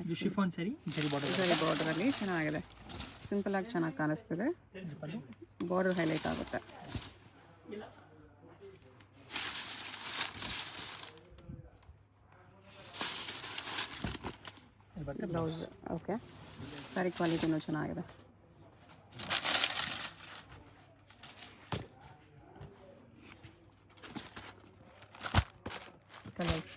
ಇದು ಶಿಫಾನ್ ಸರಿ ಜರಿ ಬಾರ್ಡರಲ್ಲಿ ಚೆನ್ನಾಗಿದೆ, ಸಿಂಪಲ್ ಆಗಿ ಚೆನ್ನಾಗಿ ಕಾಣಿಸ್ತಿದೆ, ಬಾರ್ಡರ್ ಹೈಲೈಟ್ ಆಗುತ್ತೆ. ಬ್ಲೌಸ್ ಓಕೆ, ಸ್ಯಾರಿ ಕ್ವಾಲಿಟಿನೂ ಚೆನ್ನಾಗಿದೆ. ಕಲರ್ಸ್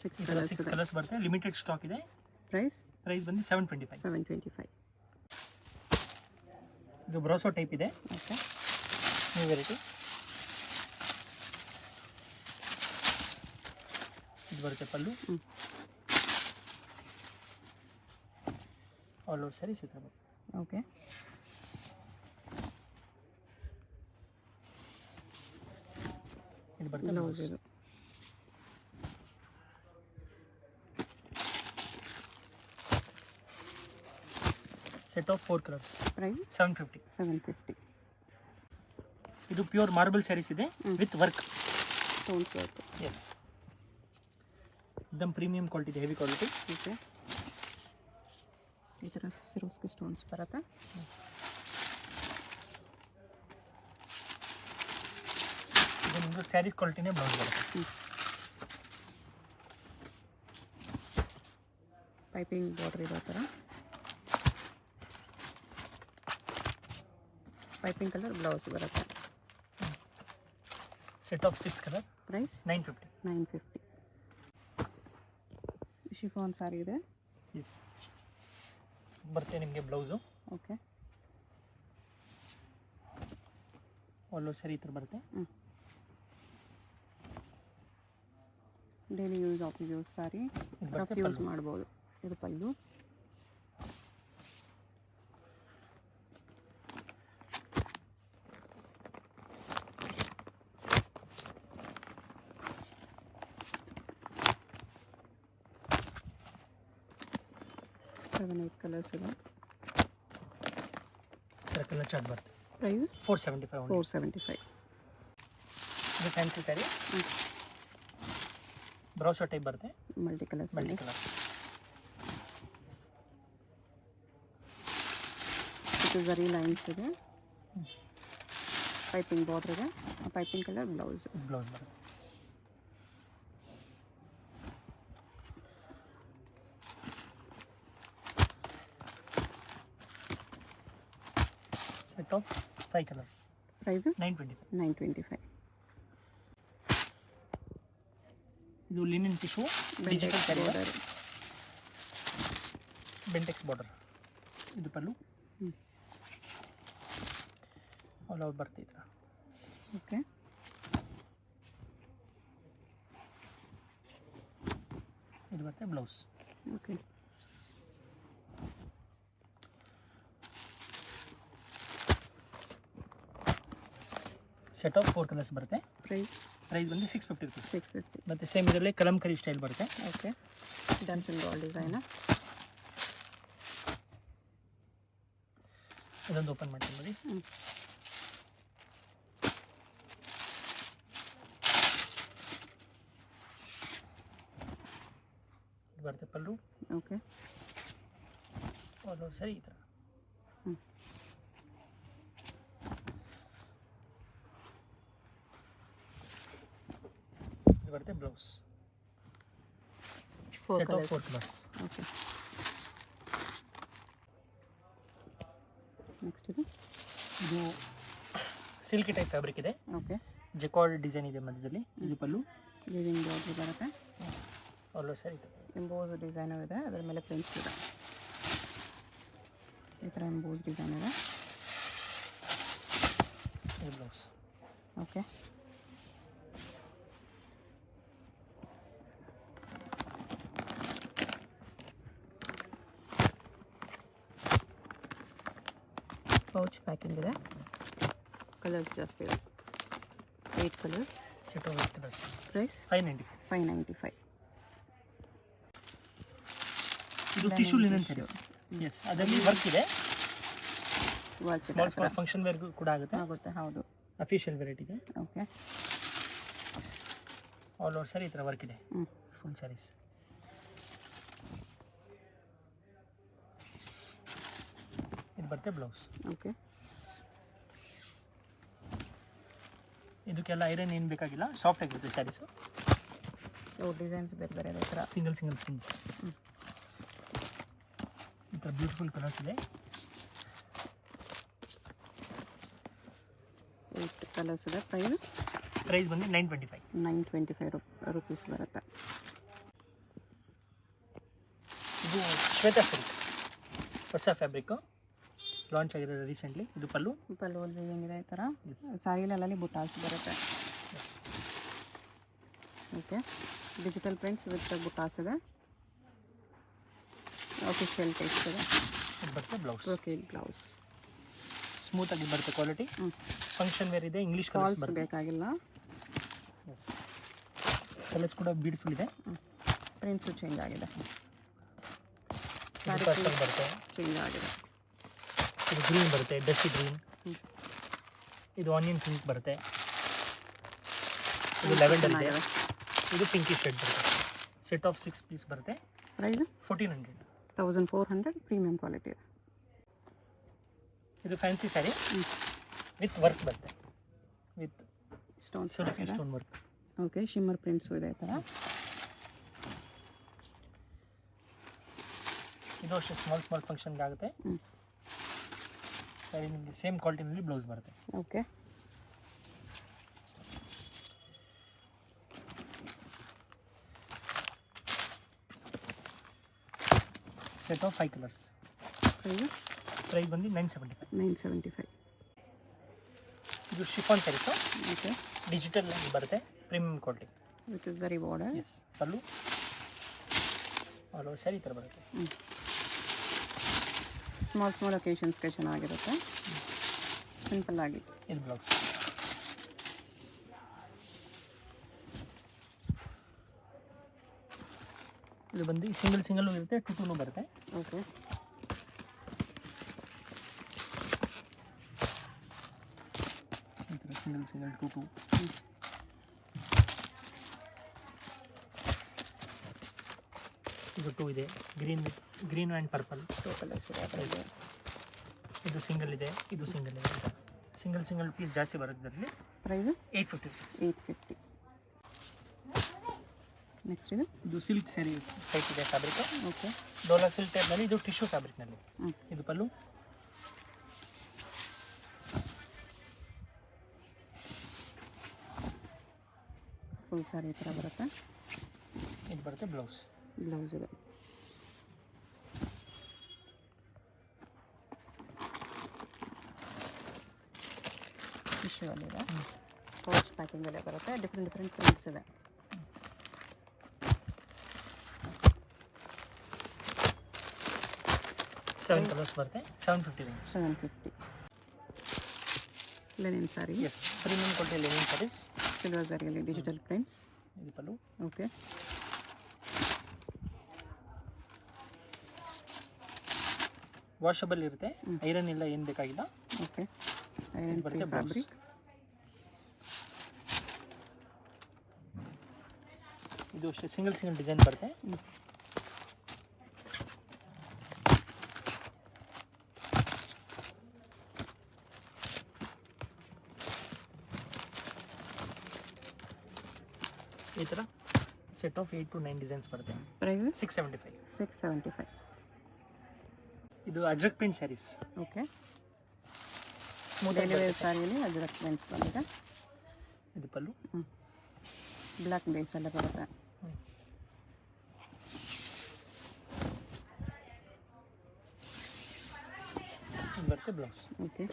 6 ಕಲರ್ಸ್ ಬರುತ್ತೆ, ಲಿಮಿಟೆಡ್ ಸ್ಟಾಕ್ ಇದೆ. ಪ್ರೈಸ್ ಬಂದು 725. ಇದು ಬ್ರೋಸೋ ಟೈಪ್ ಇದೆ. Okay, new variety. ಇದು ಬರುತ್ತೆ ಪಲ್ಲು, ಆಲ್ ಓವರ್ ಸ್ಯಾರಿ ಸಿಗ್ತದೆ. ಓಕೆ, ಇದು ಬರುತ್ತೆ ಬ್ಲೌಸ್. ಇದು ಸೆಟ್ ಆಫ್ 4 ಕಲರ್ಸ್. ಪ್ರೈಸ್ 750. 750. ಇದು ಪ್ಯೂರ್ ಮಾರ್ಬಲ್ ಸ್ಯಾರೀಸ್ ಇದೆ with work, stones work. Yes, एकदम ಪ್ರೀಮಿಯಂ ಕ್ವಾಲಿಟಿ ಇದೆ, ಹೆವಿ ಕ್ವಾಲಿಟಿ. ಓಕೆ, ಈ ಥರ ಸಿರೋಸ್ಕಿ ಸ್ಟೋನ್ಸ್ ಬರುತ್ತೆ. ಇದು ನಿಮ್ಮದು ಸ್ಯಾರೀಸ್ ಕ್ವಾಲಿಟಿನೇ ಬ್ಲೌಸ್ ಬರುತ್ತೆ. ಪೈಪಿಂಗ್ ಬಾರ್ಡರ್ ಇರೋ ಥರ ಪೈಪಿಂಗ್ ಕಲರ್ ಬ್ಲೌಸ್ ಬರುತ್ತೆ. Set of 6 colour. Price 950. Chiffon sari ಇದೆ. ಎಸ್, ಬರುತ್ತೆ ನಿಮಗೆ blouse. Okay, all over sari ಈ ಥರ ಬರುತ್ತೆ. Daily use office use sari, rough use ಮಾಡ್ಬೋದು. ಇದು ಪಲ್ಲು. ಸೆವೆನ್ 8 ಕಲರ್ಸ್ ಇದೆ. ಕಲರ್ ಚಾರ್ಟ್ ಬರುತ್ತೆ. ಪ್ರೈಸ್ 475. 475. ಇದು ಫ್ಯಾನ್ಸಿ ಸ್ಯಾರಿ, ಬ್ರೌಸರ್ ಟೈಪ್ ಬರುತ್ತೆ, ಮಲ್ಟಿ ಕಲರ್ಸ್. ಇದು ಝರಿ ಲೈನ್ಸ್ ಇದೆ, ಪೈಪಿಂಗ್ ಬಾರ್ಡರ್ ಇದೆ, ಪೈಪಿಂಗ್ ಕಲರ್ ಬ್ಲೌಸ್ ಬರುತ್ತೆ. Set of 5 colours. ಪ್ರೈಸ್ 925. ಇದು linen tissue digital sari, Bentex border. ಇದು ಪಲ್ಲು, ಆಲ್ ಓವರ್ ಬರುತ್ತೆ ಈ ಥರ. ಓಕೆ, ಇದು ಬರುತ್ತೆ blouse. Okay, set of 4 colours ಬರುತ್ತೆ. ಪ್ರೈಸ್ ಬಂದು 650 rupees. 650. ಮತ್ತು ಸೇಮ್ ಇದರಲ್ಲಿ ಕಲಂಕರಿ ಸ್ಟೈಲ್ ಬರುತ್ತೆ. ಓಕೆ, ಡನ್ಸನ್ ಬಾಲ್ ಡಿಸೈನ್. ಇದೊಂದು ಓಪನ್ ಮಾಡ್ತೀನಿ ನೋಡಿ. ಇದು ಬರುತ್ತೆ pallu. Okay, all over sari ಈ ಥರ. ಇದು ಬರುತ್ತೆ blouse. Set of 4 colours. Okay, next ಇದು ಸಿಲ್ಕಿ ಟೈಪ್ ಫ್ಯಾಬ್ರಿಕ್ ಇದೆ. ಓಕೆ, ಜೆಕಾರ್ಡ್ ಡಿಸೈನ್ ಇದೆ ಮಧ್ಯದಲ್ಲಿ. ಇದು ಪಲ್ಲು, ಲಿವಿಂಗ್ ಬಾರ್ಡರ್ ಬರುತ್ತೆ. All over sari emboss design ಇದೆ, ಅದರ ಮೇಲೆ ಪ್ರಿಂಟ್ಸ್ ಇದೆ. ಈ ಥರ ಎಂಬೋಸ್ ಡಿಸೈನ್ ಇದೆ. ಇದು ಬ್ಲೌಸ್. ಓಕೆ, ಪೌಚ್ ಪ್ಯಾಕಿಂಗ್ ಇದೆ. ಕಲರ್ಸ್ ಜಾಸ್ತಿ ಇದೆ, 8 colours. Set of 8 colours. Price 595. ಇದು Linen tissue linen tissue. Saris. Yes, ಅದರಲ್ಲಿ ವರ್ಕ್ ಇದೆ. ವರ್ಕ್ ಸ್ಮಾಲ್ ಫಂಕ್ಷನ್ ವೇರ್ ಕೂಡ ಆಗುತ್ತೆ. ಹೌದು. ಅಫಿಷಿಯಲ್ ವೆರೈಟಿ ಇದೆ. ಓಕೆ, ಆಲ್ ಓವರ್ ಸ್ಯಾರಿ ಈ ಥರ ವರ್ಕ್ ಇದೆ, ಹ್ಞೂ ಫುಲ್ ಸ್ಯಾರೀಸ್. ಇದು ಬರುತ್ತೆ ಬ್ಲೌಸ್. ಓಕೆ. ಇದಕ್ಕೆಲ್ಲ ಐರನ್ ಏನು ಬೇಕಾಗಿಲ್ಲ, ಸಾಫ್ಟ್ ಆಗಿರುತ್ತೆ ಸ್ಯಾರೀಸು. ಡಿಸೈನ್ಸ್ ಬೇರೆ ಬೇರೆ ಇದೆ ಈ ಥರ. Single prints. ಈ ಥರ ಬ್ಯೂಟಿಫುಲ್ ಕಲರ್ಸ್ ಇದೆ. 8 ಕಲರ್ಸ್ ಇದೆ. ಪ್ರೈಸ್ ಬಂದು 925. 925 ರುಪೀಸ್ ಬರುತ್ತೆ. ಇದು ಶ್ವೇತಾ ಸಿಲ್ಕ್, ಹೊಸ ಫ್ಯಾಬ್ರಿಕ್ಕು, ಲಾಂಚ್ ಆಗಿರೋದು ರೀಸೆಂಟ್ಲಿ. ಇದು ಪಲ್ಲುವಲ್ಲಿ ಹೆಂಗಿದೆ ಈ ಥರ ಸಾರಿಲಲ್ಲಿ ಬುಟ್ಟಾಸ್ ಬರುತ್ತೆ. ಓಕೆ. ಡಿಜಿಟಲ್ ಪ್ರಿಂಟ್ಸ್ ವಿತ್ ಬುಟ್ಟಾಸ್ ಇದೆ. ಆಫಿಷಿಯಲ್ ಟೆಕ್ಸ್ಟ್ ಇದೆ. ಇದು ಬರುತ್ತೆ ಬ್ಲೌಸ್. ಓಕೆ. ಬ್ಲೌಸ್ ಸ್ಮೂತಾಗಿ ಬರುತ್ತೆ ಕ್ವಾಲಿಟಿ. ಫಂಕ್ಷನ್ ವೇರ್ ಇದೆ. ಇಂಗ್ಲೀಷ್ ಕಲರ್ಸ್ ಕಾಲ್ಸ್ ಬರುತ್ತೆ. ಬೇಕಾಗಿಲ್ಲ. ಕಲರ್ಸ್ ಕೂಡ ಬ್ಯೂಟಿಫುಲ್ ಇದೆ. ಪ್ರಿಂಟ್ಸು ಚೇಂಜ್ ಆಗಿದೆ. ಇದು ಪರ್ಪಲ್ ಬರುತ್ತೆ, ಚೇಂಜ್ ಆಗಿದೆ. ಇದು ಗ್ರೀನ್ ಬರುತ್ತೆ, ಡಸ್ಟಿ ಗ್ರೀನ್. ಇದು ಆನಿಯನ್ ಪಿಂಕ್ ಬರುತ್ತೆ. ಇದು ಲೆವೆಂಡರ್ ಇದೆ. ಇದು ಪಿಂಕಿಶ್ ಶೇಡ್ ಬರುತ್ತೆ. ಸೆಟ್ ಆಫ್ 6 ಪೀಸ್ ಬರುತ್ತೆ. ಪ್ರೈಸ್ 1400. 1400 premium quality. ಇದು ಫ್ಯಾನ್ಸಿ ಸ್ಯಾರಿ ವಿತ್ ವರ್ಕ್ ಬರುತ್ತೆ, ವಿತ್ ಸ್ಟೋನ್ಸ್ ಸುರಫಿ stone work. Okay. Shimmer prints ಇದೆ ಈ ಥರ. ಇದು ಅಷ್ಟೇ ಸ್ಮಾಲ್ ಫಂಕ್ಷನ್ಗೆ ಆಗುತ್ತೆ. ಸ್ಯಾರಿ ನಿಮಗೆ ಸೇಮ್ ಕ್ವಾಲಿಟಿನಲ್ಲಿ ಬ್ಲೌಸ್ ಬರುತ್ತೆ. Okay. Set of 5 colours. Price ಬಂದು 975. 975. ಇದು ಶಿಫಾನ್ ಸ್ಯಾರೀಸು. ಓಕೆ. ಡಿಜಿಟಲ್ ಬರುತ್ತೆ, premium quality with zari border. Yes. Pallu all over sari ಈ ಥರ ಬರುತ್ತೆ. ಸ್ಮಾಲ್ ಒಕೇಶನ್ಸ್ಗೆ ಚೆನ್ನಾಗಿರುತ್ತೆ. ಸಿಂಪಲ್ ಆಗಿ. ಇದು ಬ್ಲೌಸ್. ಇದು ಬಂದು ಸಿಂಗಲ್ ಇರುತ್ತೆ, 2 ಬರುತ್ತೆ. ಓಕೆ. ಈ ಥರ ಸಿಂಗಲ್ 2. ಇದು 2 ಇದೆ, ಗ್ರೀನ್ ಆ್ಯಂಡ್ ಪರ್ಪಲ್. 2 ಕಲರ್ಸ್ ಇದೆ. ಇದು ಸಿಂಗಲ್ ಇದೆ, ಇದು ಸಿಂಗಲ್ ಇದೆ. ಸಿಂಗಲ್ ಪೀಸ್ ಜಾಸ್ತಿ ಬರುತ್ತೆ ಇದರಲ್ಲಿ. Price 850 rupees. 850. ನೆಕ್ಸ್ಟ್ ಇದು ಸಿಲ್ಕ್ ಸ್ಯಾರಿ ಟೈಪ್ ಇದೆ ಫ್ಯಾಬ್ರಿಕ್. ಓಕೆ. ಡೋಲಾ ಸಿಲ್ಕ್ ಟೈಪ್ನಲ್ಲಿ, ಇದು ಟಿಶ್ಯೂ ಫ್ಯಾಬ್ರಿಕ್ನಲ್ಲಿ. ಇದು ಪಲ್ಲು. ಫುಲ್ ಸ್ಯಾರಿ ಈ ಥರ ಬರುತ್ತೆ. ಇದು ಬರುತ್ತೆ ಬ್ಲೌಸ್. ಬ್ಲೌಸ್ ಇದೆ. ಟಿಶ್ಯೂ ಅಲ್ಲಿದೆ. ಪೌಚ್ ಪ್ಯಾಕಿಂಗಲ್ಲೇ ಬರುತ್ತೆ. ಡಿಫ್ರೆಂಟ್ ಪ್ರಿಂಟ್ಸ್ ಇದೆ. ಸೆವೆನ್ ಕಲರ್ಸ್ ಬರುತ್ತೆ. 750 range. 750. Linen sari. Yes, premium quality linen saris. Silver ಸ್ಯಾರಿಯಲ್ಲಿ ಡಿಜಿಟಲ್ ಪ್ರಿಂಟ್ಸ್. ಇದು ಪಲ್ಲು. ಓಕೆ. ವಾಷಬಲ್ ಇರುತ್ತೆ, ಐರನ್ ಇಲ್ಲ, ಏನು ಬೇಕಾಗಿಲ್ಲ. ಓಕೆ. Iron free fabric. ಇದು ಅಷ್ಟೇ ಸಿಂಗಲ್ ಡಿಸೈನ್ ಬರುತ್ತೆ. ಈ ಥರ ಸೆಟ್ ಆಫ್ 8 to 9 ಡಿಸೈನ್ಸ್ ಬರುತ್ತೆ. ಪ್ರೈಸ್ 675. 675. ಇದು Ajrakh print saris. Okay. Daily wear ಸ್ಯಾರಿಯಲ್ಲಿ Ajrakh prints ಬಂದಿದೆ. ಇದು ಪಲ್ಲು. ಬ್ಲ್ಯಾಕ್ ಬೇಸಲ್ಲೇ ಬರುತ್ತೆ. ಇದು ಬರುತ್ತೆ ಬ್ಲೌಸ್. ಓಕೆ.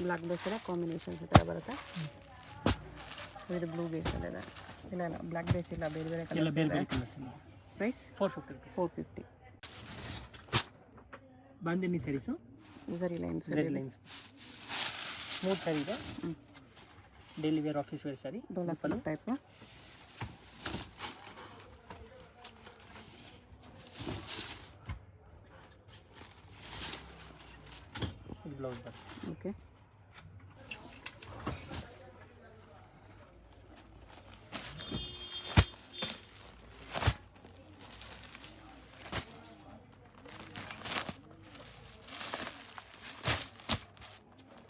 ಬ್ಲ್ಯಾಕ್ ಬೇಸಲ್ಲ ಕಾಂಬಿನೇಷನ್ಸ್ ಈ ಥರ ಬರುತ್ತೆ. ಇದು ಬ್ಲೂ ಬೇಸಲ್ಲಿದೆ. ಇಲ್ಲ ಬ್ಲ್ಯಾಕ್ ಬೇಸ್ ಇಲ್ಲ, ಬೇರೆ ಬೇರೆ ಕಲರ್ಸ್ ಇದೆ. Price 450 rupees. 450. Bandhani saris. Zari lines. Smooth sari ಇದೆ. Daily wear, office wear sari. Dola silk type. ಇದು ಬ್ಲೌಸ್ ಬರುತ್ತೆ.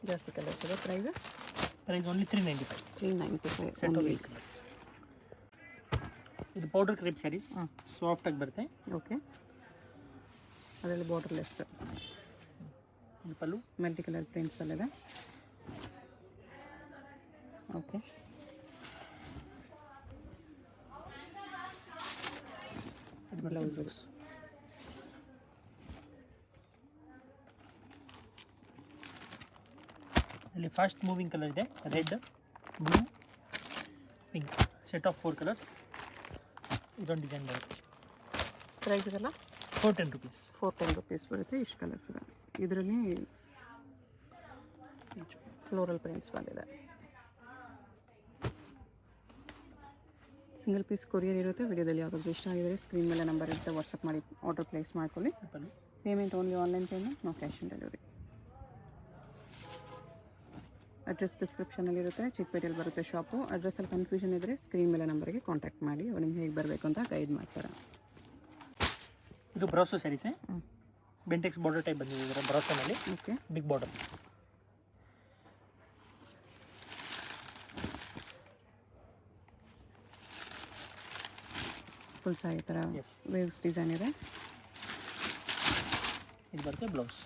ಜಾಸ್ತಿ ಕಲರ್ಸ್ ಇದೆ. Price only 395. 395 set of 8 colours. ಇದು ಪೌಡರ್ ಕ್ರೇಪ್ ಸ್ಯಾರೀಸ್, ಸಾಫ್ಟಾಗಿ ಬರುತ್ತೆ. ಓಕೆ, ಅದರಲ್ಲಿ ಬಾರ್ಡರ್ಲೆಸ್. ಇದು ಪಲ್ಲು, ಮಲ್ಟಿ ಕಲರ್ ಪ್ರಿಂಟ್ಸಲ್ಲಿದೆ. Okay, blouse. ಇಲ್ಲಿ ಫಾಸ್ಟ್ ಮೂವಿಂಗ್ ಕಲರ್ ಇದೆ, red, blue, pink. Set of 4 colours. ಇದೊಂದು ಡಿಸೈನ್ ಬರುತ್ತೆ. ಪ್ರೈಸ್ ಇದೆಲ್ಲ 410 rupees. 410 rupees ಬರುತ್ತೆ. ಇಷ್ಟು ಕಲರ್ಸ್ ಇದೆ. ಇದರಲ್ಲಿ ಫ್ಲೋರಲ್ ಪ್ರಿಂಟ್ಸ್ ಬಂದಿದೆ. ಸಿಂಗಲ್ ಪೀಸ್ ಕೊರಿಯರ್ ಇರುತ್ತೆ. ವಿಡಿಯೋದಲ್ಲಿ ಯಾವ್ದಾದ್ರು ಇಷ್ಟ ಆಗಿದರೆ ಸ್ಕ್ರೀನ್ ಮೇಲೆ ನಂಬರ್ ಇರುತ್ತೆ, ವಾಟ್ಸಪ್ ಮಾಡಿ ಆರ್ಡರ್ ಪ್ಲೇಸ್ ಮಾಡ್ಕೊಳ್ಳಿ. Payment only online payment, no cash on delivery. Address ಡಿಸ್ಕ್ರಿಪ್ಷನಲ್ಲಿರುತ್ತೆ. ಚಿಕ್ಕಪೇಟೆಯಲ್ಲಿ ಬರುತ್ತೆ ಶಾಪು. ಅಡ್ರೆಸ್ಸಲ್ಲಿ ಕನ್ಫ್ಯೂಷನ್ ಇದ್ದರೆ ಸ್ಕ್ರೀನ್ ಮೇಲೆ ನಂಬರ್ಗೆ ಕಾಂಟ್ಯಾಕ್ಟ್ ಮಾಡಿ, ಅವ್ರು ನಿಮ್ಗೆ ಹೇಗೆ ಬರಬೇಕು ಅಂತ ಗೈಡ್ ಮಾಡ್ತಾರೆ. ಇದು ಬ್ರಾಸೋ ಸ್ಯಾರೀಸೇ, ಬೆಂಟೆಕ್ಸ್ ಬಾರ್ಡರ್ ಟೈಪ್ ಬಂದಿದೆ ಇದರ ಬ್ರಾಸೋನಲ್ಲಿ. Okay, big border. Full sari ಥರ Yes. ವೇವ್ಸ್ ಡಿಸೈನ್ ಇದೆ. ಇದು ಬರುತ್ತೆ ಬ್ಲೌಸ್.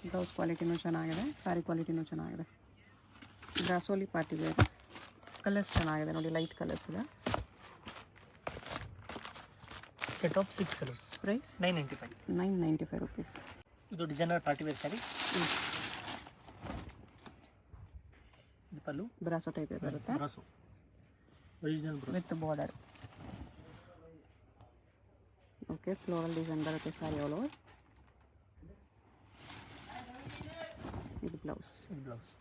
ಬ್ಲೌಸ್ ಕ್ವಾಲಿಟಿನೂ ಚೆನ್ನಾಗಿದೆ, ಸ್ಯಾರಿ ಕ್ವಾಲಿಟಿನೂ ಚೆನ್ನಾಗಿದೆ. ಬ್ರಾಸೋಲಿ ಪಾರ್ಟಿ ವೇರ್. ಕಲರ್ಸ್ ಚೆನ್ನಾಗಿದೆ ನೋಡಿ, ಲೈಟ್ ಕಲರ್ಸ್ ಇದೆ. Set of 6 colours. Price 995. 995 rupees. ಇದು ಡಿಸೈನರ್ ಪಾರ್ಟಿ ವೇರ್ ಸ್ಯಾರಿ. ಇದು ಪಲ್ಲು, ಬ್ರಾಸೋ ಟೈಪ್ ಬರುತ್ತೆ brasso, original brasso with border. Okay, floral design ಬರುತ್ತೆ ಸ್ಯಾರಿ ಆಲ್ ಓವರ್. ಇದು ಬ್ಲೌಸ್. ಇದು blouse.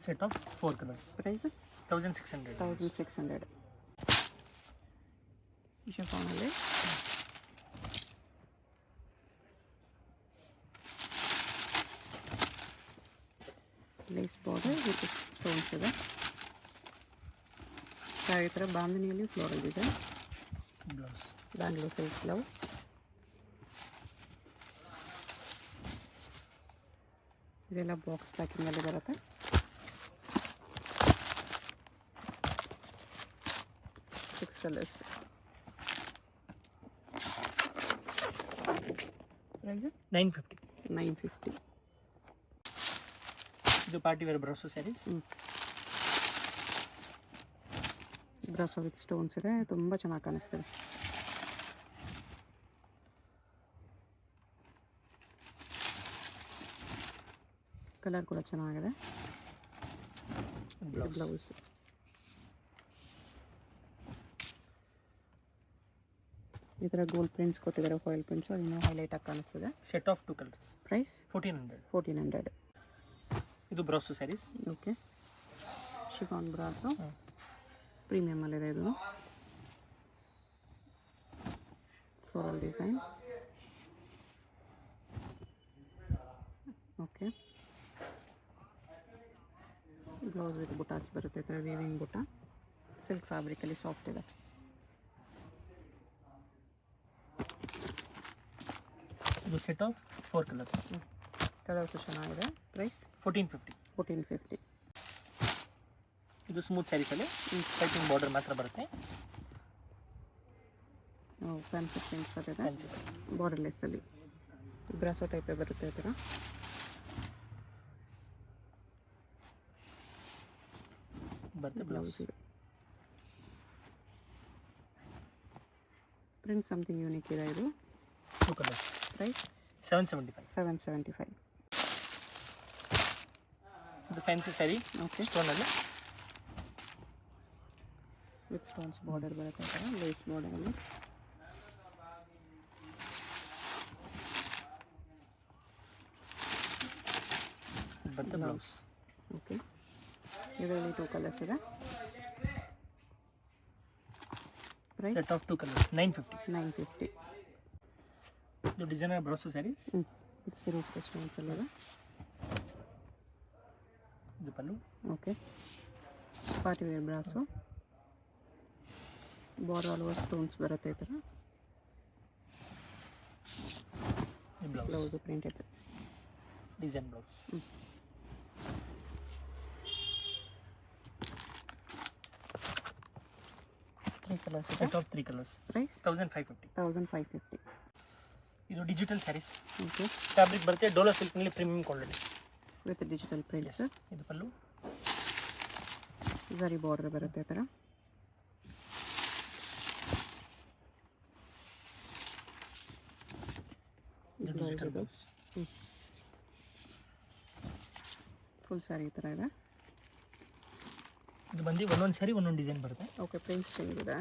Set of 4 colours. Price 1600. 1600. ಶಿಫಾನಲ್ಲಿ ಲೇಸ್ ಬಾರ್ಡರ್ ವಿತ್ ಸ್ಟೋನ್ಸ್ ಇದೆ. ಈ ಥರ ಬಾಂಧನಿಯಲ್ಲಿ ಫ್ಲೋರಲ್ ಇದೆ. ಬ್ಲೌಸ್. Bangalore silk blouse. ಇದೆಲ್ಲ ಬಾಕ್ಸ್ ಪ್ಯಾಕಿಂಗಲ್ಲಿ ಬರುತ್ತೆ. Six colours. ಪ್ರೈಸ್ 950. 950. ಇದು party wear brasso saris. Brasso with stones ಇದೆ, ತುಂಬ ಚೆನ್ನಾಗಿ ಕಾಣಿಸ್ತಿದೆ. ಕಲರ್ ಕೂಡ ಚೆನ್ನಾಗಿದೆ. ಬ್ಲೌಸ್. ಈ ಥರ ಗೋಲ್ಡ್ ಪ್ರಿಂಟ್ಸ್ ಕೊಟ್ಟಿದ್ದಾರೆ, ಫಾಯಿಲ್ ಪ್ರಿಂಟ್ಸ್, ಇನ್ನೂ ಹೈಲೈಟ್ ಆಗಿ ಕಾಣಿಸ್ತಿದೆ. Set of 2 colours. ಪ್ರೈಸ್ 1400. 1400. ಇದು brasso saris. Okay, chiffon brasso ಪ್ರೀಮಿಯಮಲ್ಲಿದೆ. ಇದು floral design. Okay, blouse with ಬುಟಾಸ್ ಬರುತ್ತೆ. ಈ ಥರ ವೀವಿಂಗ್ ಬುಟ್ಟ, ಸಿಲ್ಕ್ ಫ್ಯಾಬ್ರಿಕಲ್ಲಿ ಸಾಫ್ಟ್ ಇದೆ. ಇದು ಸೆಟ್ ಆಫ್ 4 ಕಲರ್ಸ್. ಕಲರ್ಸ್ ಚೆನ್ನಾಗಿದೆ. ಪ್ರೈಸ್ 1450. 1450. ಇದು ಸ್ಮೂತ್ ಸ್ಯಾರೀಸಲ್ಲಿ ಪೈಪಿಂಗ್ ಬಾರ್ಡರ್ ಮಾತ್ರ ಬರುತ್ತೆ. ಫ್ಯಾನ್ಸಿ ಪ್ರಿಂಟ್ಸ್ ಬರುತ್ತೆ. ಫ್ಯಾನ್ಸಿ ಬಾರ್ಡರ್ಲೆಸ್ಸಲ್ಲಿ ಬ್ರಾಸೋ ಟೈಪೇ ಬರುತ್ತೆ. ಈ ಥರ ಬರುತ್ತೆ blouse. Blouse. Print something unique ಇದೆ. ಇದು 2 ಕಲರ್ಸ್. ಪ್ರೈಸ್ 775. 775. ಇದು ಫ್ಯಾನ್ಸಿ ಸ್ಯಾರಿ. ಓಕೆ, ಸ್ಟೋನಲ್ಲಿ ವಿತ್ ಸ್ಟೋನ್ಸ್ ಬಾರ್ಡರ್ ಬರುತ್ತೆ. ಈ ಥರ ಲೇಸ್ ಬಾರ್ಡರಲ್ಲಿ. ಬರುತ್ತೆ ಬ್ಲೌಸ್. ಓಕೆ, ಇದರಲ್ಲಿ 2 ಕಲರ್ಸ್ ಇದೆ. Price set of 2 colours 950. 950. ಇದು ಡಿಸೈನರ್ ಬ್ರಾಸೋ ಸ್ಯಾರೀಸ್. ಇದು ಸಿರೋಸ್ ಸ್ಟೋನ್ಸ್ ಅಲ್ಲಿದೆ. ಇದು pallu. Okay, party wear brasso. Border all over stones ಬರುತ್ತೆ ಈ ಥರ. Blouse printed design blouse. 3 colours ಇದೆ. Set of 3 colours. ಪ್ರೈಸ್ 1550. 1550. ಇದು ಡಿಜಿಟಲ್ ಸ್ಯಾರೀಸ್. ಓಕೆ. ಫ್ಯಾಬ್ರಿಕ್ ಬರುತ್ತೆ ಡೋಲೋ ಸಿಲ್ಕ್ನಲ್ಲಿ premium quality with digital prints. ಇದು ಪಲ್ಲು. ಝರಿ ಬಾರ್ಡರ್ ಬರುತ್ತೆ ಈ ಥರ. ಫುಲ್ ಸ್ಯಾರಿ ಈ ಥರ ಇದೆ. ಇದು ಬಂದು ಒಂದೊಂದು ಸ್ಯಾರಿ ಒಂದೊಂದು ಡಿಸೈನ್ ಬರುತ್ತೆ. ಓಕೆ. ಪ್ರಿಂಟ್ಸ್ ಚೇಂಜ್ ಇದೆ.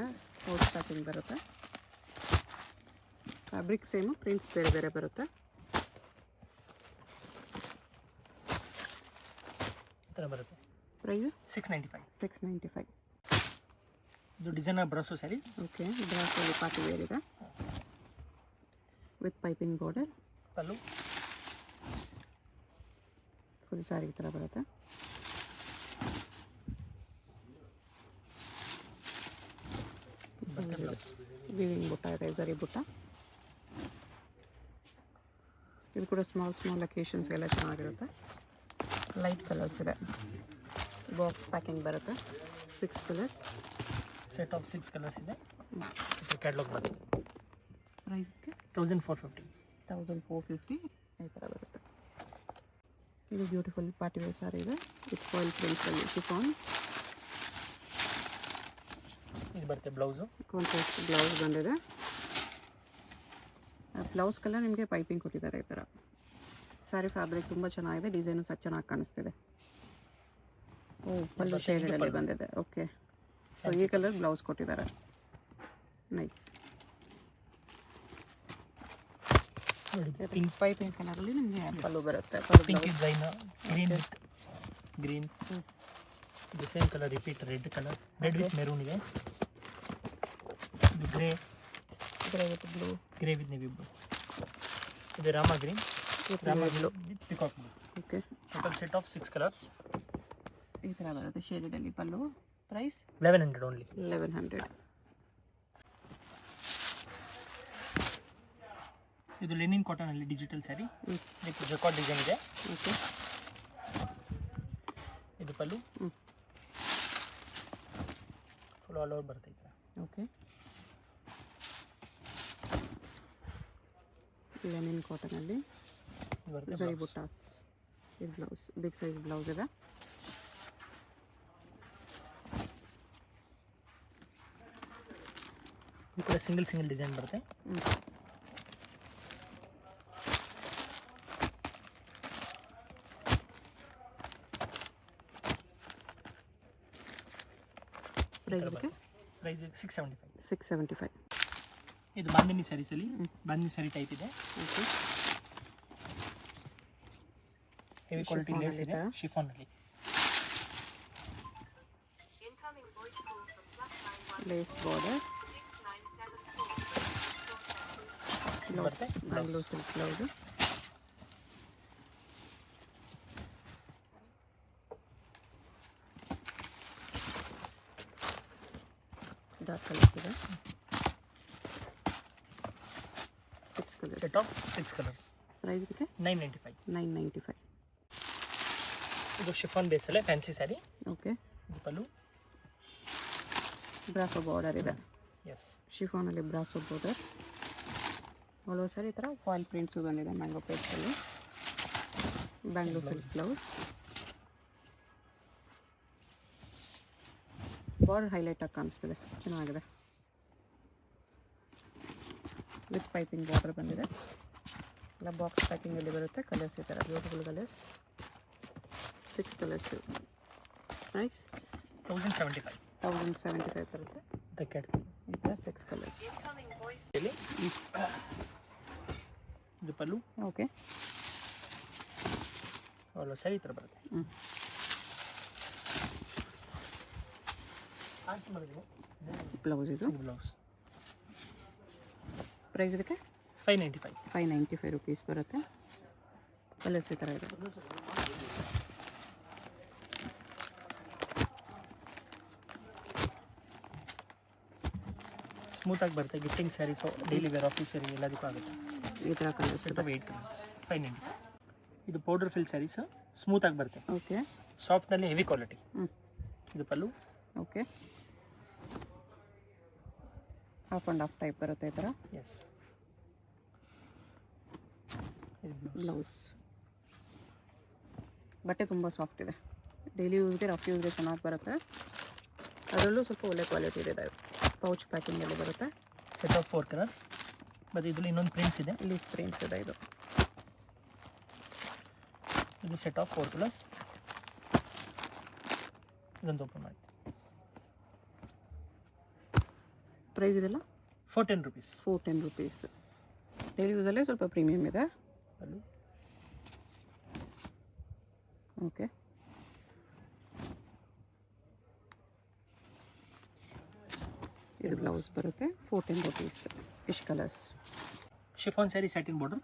ಔಟ್ ಸ್ಟಾರ್ಟಿಂಗ್ ಬರುತ್ತೆ. ಫ್ಯಾಬ್ರಿಕ್ ಸೇಮು, ಪ್ರಿಂಟ್ಸ್ ಬೇರೆ ಬೇರೆ ಬರುತ್ತೆ. ಈ ಥರ ಬರುತ್ತೆ. ಪ್ರೈಸ್ 695. 695. ಇದು ಡಿಸೈನರ್ ಬ್ರಾಸೋ ಸ್ಯಾರೀಸ್. ಓಕೆ. ಬ್ರಾಸೋಲಿ ಪಾರ್ಟಿ ವೇರ್ ಇದೆ with piping border. Pallu. Full sari ಈ ಥರ ಬರುತ್ತೆ. ವಿವಿಂಗ್ ಬುಟ್ಟ ಇದೆ, ಝರಿ ಬುಟ್ಟ. ಇದು ಕೂಡ ಸ್ಮಾಲ್ ಅಕೇಶನ್ಸ್ಗೆಲ್ಲ ಚೆನ್ನಾಗಿರುತ್ತೆ. ಲೈಟ್ ಕಲರ್ಸ್ ಇದೆ. ಬಾಕ್ಸ್ ಪ್ಯಾಕಿಂಗ್ ಬರುತ್ತೆ. 6 ಕಲರ್ಸ್. ಸೆಟ್ ಆಫ್ 6 ಕಲರ್ಸ್ ಇದೆ. ಕ್ಯಾಟ್ಲಾಗ್ ಬರುತ್ತೆ. ಪ್ರೈಸ್ಗೆ 1450. 1450 ಈ ಥರ ಬರುತ್ತೆ. ಇದು ಬ್ಯೂಟಿಫುಲ್ ಪಾರ್ಟಿ ವೇರ್ ಸ್ಯಾರಿ ಇದೆ ವಿತ್ ಫಾಯಿಲ್ ಪ್ರಿಂಟ್ಸಲ್ಲಿ ಶಿಫಾನ್. ಇದು ಬರುತ್ತೆ ಬ್ಲೌಸು. ಕಾಂಟ್ರಾಸ್ಟ್ ಬ್ಲೌಸ್ ಬಂದಿದೆ. ಬ್ಲೌಸ್ ಕಲರ್ ನಿಮಗೆ ಪೈಪಿಂಗ್ ಕೊಟ್ಟಿದ್ದಾರೆ ಈ ಥರ. ಸ್ಯಾರಿ ಫ್ಯಾಬ್ರಿಕ್ ತುಂಬ ಚೆನ್ನಾಗಿದೆ. ಡಿಸೈನು ಸಹ ಚೆನ್ನಾಗಿ ಕಾಣಿಸ್ತಿದೆ. ಪಲ್ಲು ಶೇಡಲ್ಲಿ ಬಂದಿದೆ. ಓಕೆ. ಸೊ ಈ ಕಲರ್ ಬ್ಲೌಸ್ ಕೊಟ್ಟಿದ್ದಾರೆ. ನೈಸ್. ಪಿಂಕ್ ಪೈಪಿಂಗ್ ಕಲರಲ್ಲಿ ನಿಮಗೆ ಪಲ್ಲು ಬರುತ್ತೆ. Pink design, green with green. ಇದು same colour repeat red colour. Red with maroon ಇದೆ. ಇದು grey with blue. Grey with navy blue. ಇದು Rama green. Rama blue with peacock blue. Okay. Total set of 6 colours. ಈ ಥರ ಬರುತ್ತೆ ಶೇಡಲ್ಲಿ ಪಲ್ಲು. Price 1100 only. 1100. ಇದು Lenin ಕಾಟನಲ್ಲಿ digital sari. ಇದಕ್ಕೆ jacquard design ಇದೆ. Okay. ಇದು ಪಲ್ಲು. ಫುಲ್ ಆಲ್ ಓವರ್ ಬರುತ್ತೆ ಈ ಥರ. ಓಕೆ. ಲೆನಿನ್ ಕಾಟನಲ್ಲಿ ಝರಿ ಬುಟ್ಟಾಸ್. ಇದು ಬ್ಲೌಸ್, ಬಿಗ್ ಸೈಜ್ ಬ್ಲೌಸ್ ಇದೆ. ಈ ಕಡೆ ಸಿಂಗಲ್ ಡಿಸೈನ್ ಬರುತ್ತೆ. ಪ್ರೈಸ್ 675. 675. ಇದು ಬಾಂಧನಿ ಸ್ಯಾರೀಸಲ್ಲಿ ಬಾಂಧನಿ ಸ್ಯಾರಿ ಟೈಪ್ ಇದೆ. ಓಕೆ. ಹೆವಿ ಕ್ವಾಲಿಟಿ ಲೇಸ್ ಇದೆ ಶಿಫಾನಲ್ಲಿ. Lace border. Blouse Bangalore silk blouse. Dark colours ಇದೆ. 6 colours. Set of 6 colours. Price ಇದಕ್ಕೆ 995. 995. ಇದು ಶಿಫಾನ್ ಬೇಸಲ್ಲೇ ಫ್ಯಾನ್ಸಿ ಸ್ಯಾರಿ. ಓಕೆ. ಇದು ಪಲ್ಲು. ಬ್ರಾಸೋ ಬಾರ್ಡರ್ ಇದೆ. ಎಸ್. ಶಿಫಾನಲ್ಲಿ brasso border. All over sari ಈ ಥರ ಫಾಯಿಲ್ ಪ್ರಿಂಟ್ಸು ಬಂದಿದೆ ಮ್ಯಾಂಗೋ ಪೇಸ್ಟಲ್ಲಿ. Bangalore silk blouse. Border highlight ಆಗಿ ಕಾಣಿಸ್ತಿದೆ, ಚೆನ್ನಾಗಿದೆ. ವಿತ್ ಪೈಪಿಂಗ್ ಬಾರ್ಡರ್ ಬಂದಿದೆ. ಎಲ್ಲ ಬಾಕ್ಸ್ ಪ್ಯಾಕಿಂಗಲ್ಲಿ ಬರುತ್ತೆ. ಕಲರ್ಸ್ ಈ ಥರ ಬ್ಯೂಟಿಫುಲ್ ಕಲರ್ಸ್. 6 ಕಲರ್ಸು. ಪ್ರೈಸ್ 1075. 1075 ಬರುತ್ತೆ. ಈ ಥರ 6 ಕಲರ್ಸ್. ಇದು ಪಲ್ಲು. ಓಕೆ. ಅಲ್ಲ ಸರಿ ಈ ಥರ ಬರುತ್ತೆ. ಬ್ಲೌಸ್ ಇದು. ಬ್ಲೌಸ್. ಪ್ರೈಸ್ ಇದಕ್ಕೆ 595. 595 ರುಪೀಸ್ ಬರುತ್ತೆ. ಕಲರ್ಸ್ ಈ ಥರ ಇದೆ. ಸ್ಮೂತಾಗಿ ಬರುತ್ತೆ, gifting saris, daily wear office wear ಎಲ್ಲದಕ್ಕೂ ಆಗುತ್ತೆ. ಈ ಥರ ಕಲರ್ಸ್. Set of 8 colours 590. ಇದು ಪೌಡರ್ ಫಿಲ್ ಸ್ಯಾರೀಸು, ಸ್ಮೂತಾಗಿ ಬರುತ್ತೆ. ಓಕೆ. ಸಾಫ್ಟ್ನಲ್ಲಿ ಹೆವಿ ಕ್ವಾಲಿಟಿ. ಇದು pallu. Okay. Half and half type ಬರುತ್ತೆ ಈ ಥರ. ಎಸ್. ಬ್ಲೌಸ್. ಬಟ್ಟೆ ತುಂಬ ಸಾಫ್ಟ್ ಇದೆ, ಡೈಲಿ ಯೂಸ್ಗೆ ರಫ್ ಯೂಸ್ಗೆ ಚೆನ್ನಾಗಿ ಬರುತ್ತೆ. ಅದರಲ್ಲೂ ಸ್ವಲ್ಪ ಒಳ್ಳೆ ಕ್ವಾಲಿಟಿ ಇದೆ. ಪೌಚ್ ಪ್ಯಾಕಿಂಗಲ್ಲಿ ಬರುತ್ತೆ. Set of 4 colours. ಮತ್ತು ಇದರಲ್ಲಿ ಇನ್ನೊಂದು ಪ್ರಿಂಟ್ಸ್ ಇದೆ, ಲೀಫ್ ಪ್ರಿಂಟ್ಸ್ ಇದೆ. ಇದು ಸೆಟ್ ಆಫ್ 4 ಕಲರ್ಸ್. ಇದೊಂದು ಓಪನ್ ಮಾಡಿ. ಪ್ರೈಸ್ ಇದೆಲ್ಲ 410 rupees. 410 rupees. ಡೈಲಿ ಯೂಸಲ್ಲೇ ಸ್ವಲ್ಪ ಪ್ರೀಮಿಯಮ್ ಇದೆ. ಓಕೆ. ಇದು ಬ್ಲೌಸ್ ಬರುತ್ತೆ. 410 rupees. Fish colours. Chiffon sari satin border.